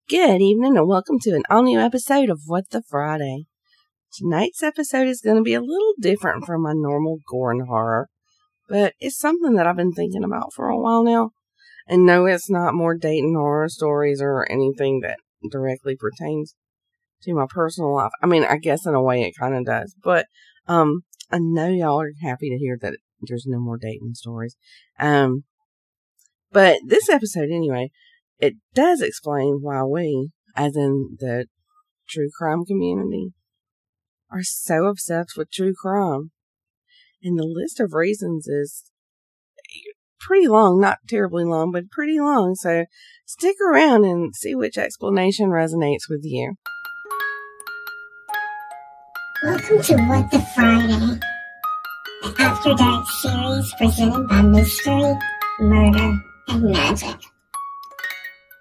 Good evening and welcome to an all-new episode of WTFriday. Tonight's episode is going to be a little different from my normal gore and horror, but it's something that I've been thinking about for a while now. And no, it's not more Dayton horror stories or anything that directly pertains to my personal life. I mean, I guess in a way it kind of does, but I know y'all are happy to hear that there's no more Dayton stories. But this episode anyway, it does explain why we, as in the true crime community, are so obsessed with true crime. And the list of reasons is pretty long, not terribly long, but pretty long. So stick around and see which explanation resonates with you. Welcome to What the Friday, the After Dark series presented by Mystery, Murder, and Magic.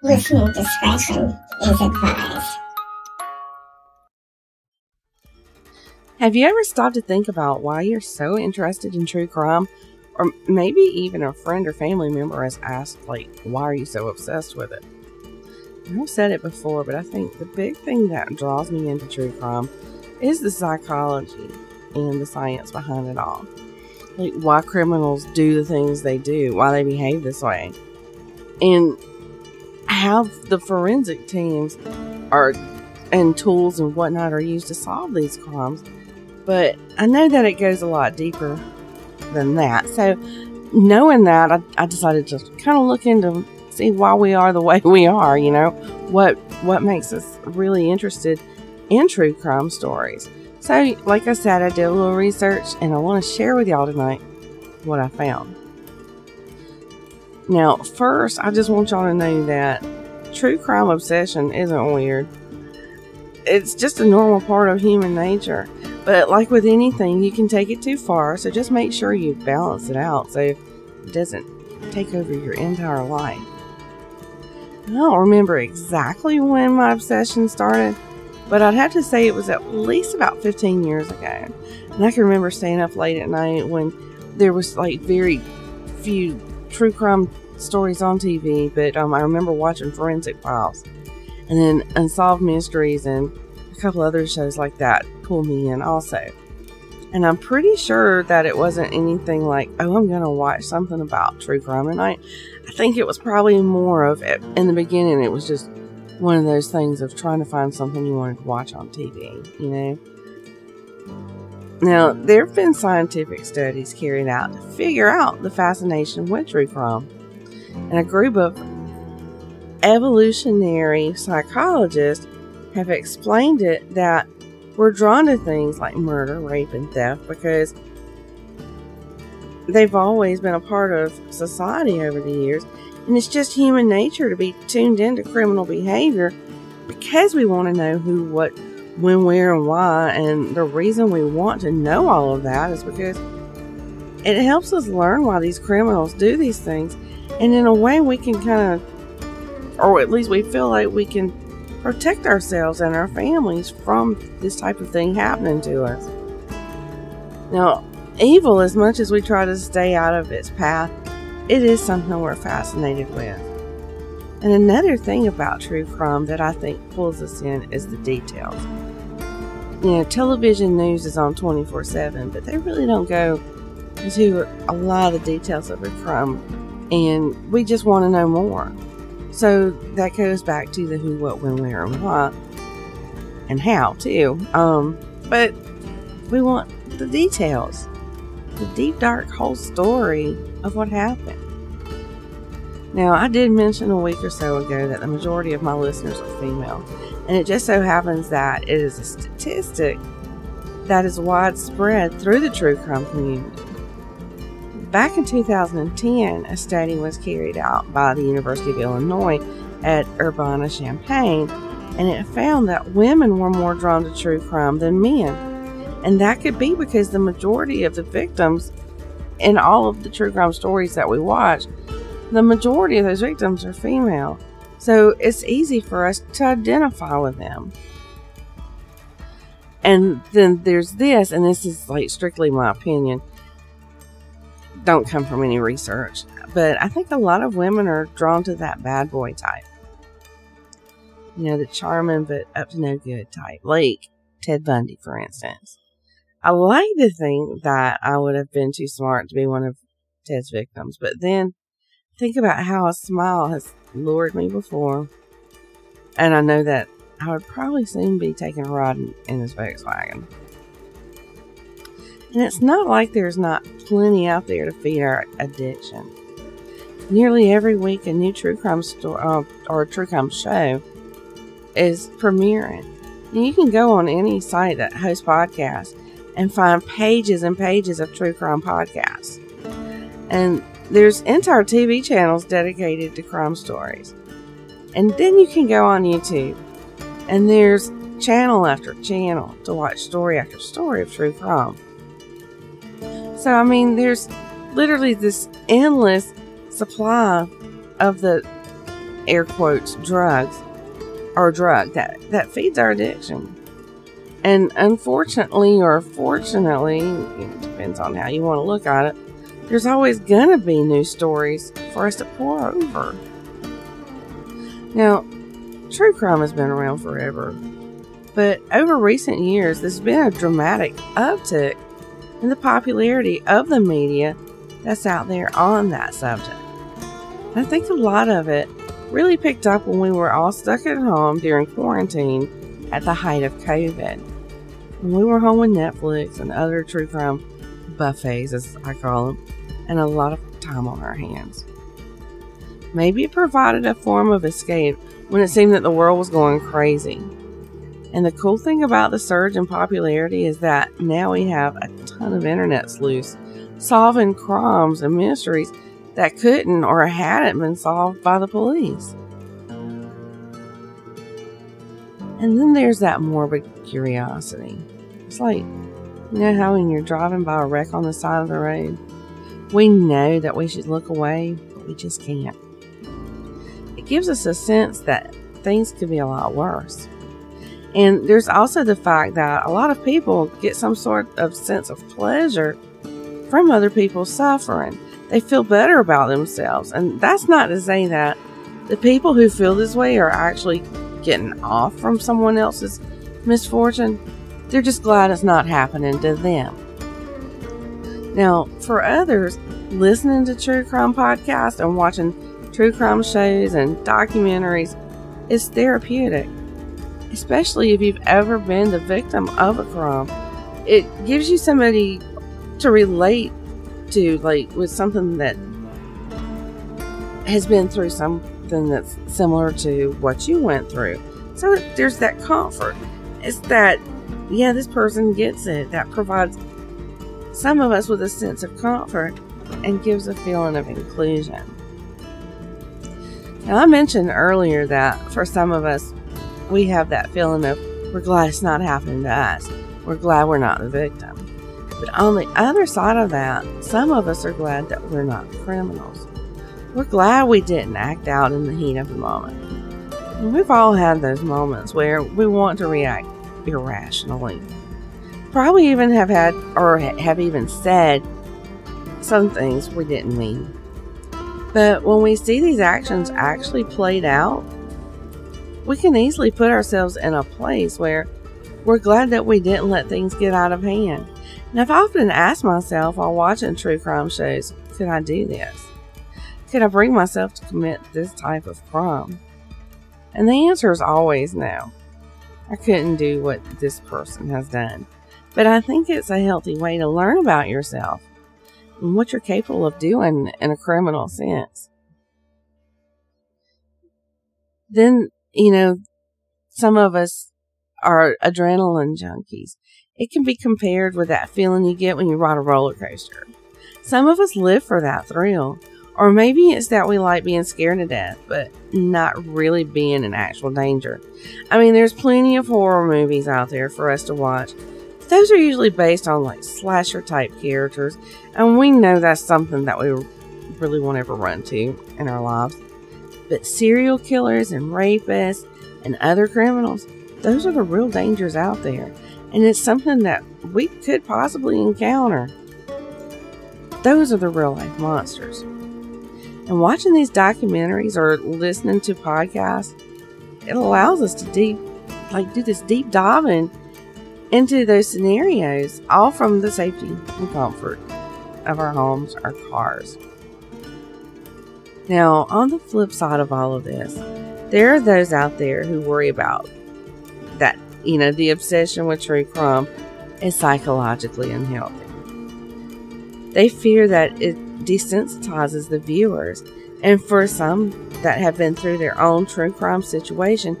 Listener discretion is advised. Have you ever stopped to think about why you're so interested in true crime? Or maybe even a friend or family member has asked, why are you so obsessed with it? I've said it before, but I think the big thing that draws me into true crime is the psychology and the science behind it all. Why criminals do the things they do, why they behave this way. And how the forensic teams and tools and whatnot are used to solve these crimes. But I know that it goes a lot deeper than that. So knowing that, I decided to kind of look into see why we are the way we are, what makes us really interested in true crime stories. So like I said, I did a little research and I want to share with y'all tonight what I found. Now, first, I just want y'all to know that true crime obsession isn't weird. It's just a normal part of human nature. But like with anything, you can take it too far, so just make sure you balance it out so it doesn't take over your entire life. I don't remember exactly when my obsession started, but I'd have to say it was at least about 15 years ago. And I can remember staying up late at night when there was very few true crime stories on TV, but I remember watching Forensic Files and then Unsolved Mysteries and a couple other shows like that pulled me in also. And I'm pretty sure that it wasn't anything like, oh, I'm going to watch something about true crime tonight. I think it was probably more of, in the beginning, it was just one of those things of trying to find something you wanted to watch on TV, Now, there have been scientific studies carried out to figure out the fascination with true crime. And a group of evolutionary psychologists have explained it that we're drawn to things like murder, rape, and theft because they've always been a part of society over the years. And it's just human nature to be tuned into criminal behavior because we want to know who, what, when, where, and why. And the reason we want to know all of that is because it helps us learn why these criminals do these things. And in a way, we can kind of, or at least we feel like we can protect ourselves and our families from this type of thing happening to us. Now, evil, as much as we try to stay out of its path, it is something we're fascinated with. And another thing about true crime that I think pulls us in is the details. Television news is on 24/7, but they really don't go into a lot of the details of a crime. And we just want to know more. So that goes back to the who, what, when, where, and why. And how, too. But we want the details. The deep, dark, whole story of what happened. Now, I did mention a week or so ago that the majority of my listeners are female. And it just so happens that it is a statistic that is widespread through the true crime community. Back in 2010, a study was carried out by the University of Illinois at Urbana-Champaign, and it found that women were more drawn to true crime than men. And that could be because the majority of the victims in all of the true crime stories that we watch, the majority of those victims are female. So it's easy for us to identify with them. And then there's this, and this is strictly my opinion. Don't come from any research, but I think a lot of women are drawn to that bad boy type. The charming but up to no good type, like Ted Bundy, for instance. I like to think that I would have been too smart to be one of Ted's victims, but then think about how a smile has lured me before, and I know that I would probably soon be taking a ride in his Volkswagen. And it's not like there's not plenty out there to feed our addiction. Nearly every week, a new true crime story or true crime show is premiering. And you can go on any site that hosts podcasts and find pages and pages of true crime podcasts. And there's entire TV channels dedicated to crime stories. And then you can go on YouTube, and there's channel after channel to watch story after story of true crime. So, I mean, there's literally this endless supply of the, air quotes, drugs, or drug that feeds our addiction. And unfortunately, or fortunately, it depends on how you want to look at it, there's always going to be new stories for us to pour over. Now, true crime has been around forever, but over recent years, there's been a dramatic uptick in the popularity of the media that's out there on that subject. I think a lot of it really picked up when we were all stuck at home during quarantine at the height of COVID. When we were home with Netflix and other true crime buffets, as I call them, and a lot of time on our hands. Maybe it provided a form of escape when it seemed that the world was going crazy. And the cool thing about the surge in popularity is that now we have a ton of internet sleuths solving crimes and mysteries that couldn't or hadn't been solved by the police. And then there's that morbid curiosity. It's like, how when you're driving by a wreck on the side of the road, we know that we should look away, but we just can't. It gives us a sense that things could be a lot worse. And there's also the fact that a lot of people get some sort of sense of pleasure from other people's suffering. They feel better about themselves. And that's not to say that the people who feel this way are actually getting off from someone else's misfortune. They're just glad it's not happening to them. Now, for others, listening to true crime podcasts and watching true crime shows and documentaries is therapeutic. Especially if you've ever been the victim of a crime. It gives you somebody to relate to, like with something that has been through something that's similar to what you went through. So there's that comfort. It's that, this person gets it. That provides some of us with a sense of comfort and gives a feeling of inclusion. Now, I mentioned earlier that for some of us, we have that feeling of we're glad it's not happening to us. We're glad we're not the victim. But on the other side of that, some of us are glad that we're not criminals. We're glad we didn't act out in the heat of the moment. And we've all had those moments where we want to react irrationally. Probably even have had or have even said some things we didn't mean. But when we see these actions actually played out, we can easily put ourselves in a place where we're glad that we didn't let things get out of hand. And I've often asked myself while watching true crime shows, could I do this? Could I bring myself to commit this type of crime? And the answer is always no. I couldn't do what this person has done. But I think it's a healthy way to learn about yourself and what you're capable of doing in a criminal sense. Then, some of us are adrenaline junkies. It can be compared with that feeling you get when you ride a roller coaster. Some of us live for that thrill. Or maybe it's that we like being scared to death, but not really being in actual danger. I mean, there's plenty of horror movies out there for us to watch. Those are usually based on slasher type characters, and we know that's something that we really won't ever run to in our lives. But serial killers and rapists and other criminals, those are the real dangers out there. And it's something that we could possibly encounter. Those are the real life monsters. And watching these documentaries or listening to podcasts, it allows us to do this deep diving into those scenarios, all from the safety and comfort of our homes, our cars. Now, on the flip side of all of this, there are those out there who worry about that, the obsession with true crime is psychologically unhealthy. They fear that it desensitizes the viewers, and for some that have been through their own true crime situation,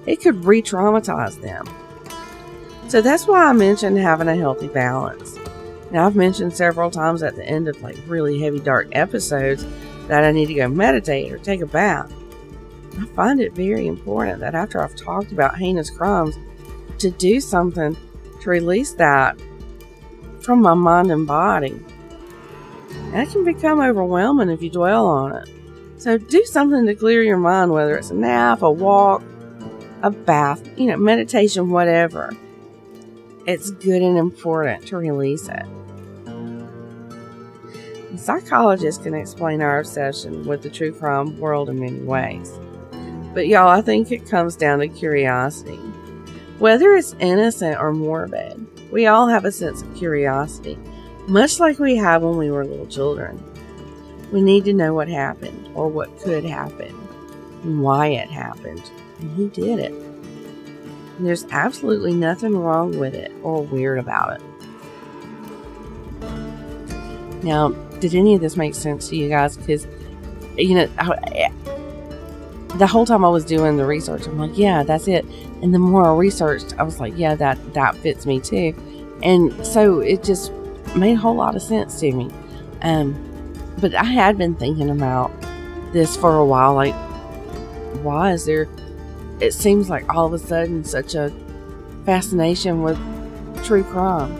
it could re-traumatize them. So that's why I mentioned having a healthy balance. Now, I've mentioned several times at the end of really heavy, dark episodes that I need to go meditate or take a bath. I find it very important that after I've talked about heinous crimes, to do something to release that from my mind and body. That can become overwhelming if you dwell on it. So do something to clear your mind, whether it's a nap, a walk, a bath, meditation, whatever. It's good and important to release it. And psychologists can explain our obsession with the true crime world in many ways. But y'all, I think it comes down to curiosity. Whether it's innocent or morbid, we all have a sense of curiosity, much like we had when we were little children. We need to know what happened, or what could happen, and why it happened, and who did it. And there's absolutely nothing wrong with it or weird about it. Now, did any of this make sense to you guys? Because, the whole time I was doing the research, I'm like, yeah, that's it. And the more I researched, I was like, yeah, that fits me too. And so it just made a whole lot of sense to me. But I had been thinking about this for a while. Like, why is there, it seems like all of a sudden such a fascination with true crime?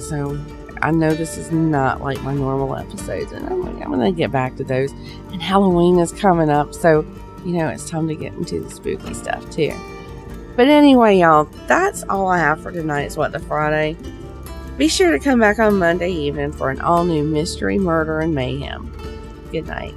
So I know this is not like my normal episodes, and I'm going to get back to those. And Halloween is coming up, so, it's time to get into the spooky stuff too. But anyway, y'all, that's all I have for tonight's What the Friday. Be sure to come back on Monday evening for an all-new mystery, murder, and mayhem. Good night.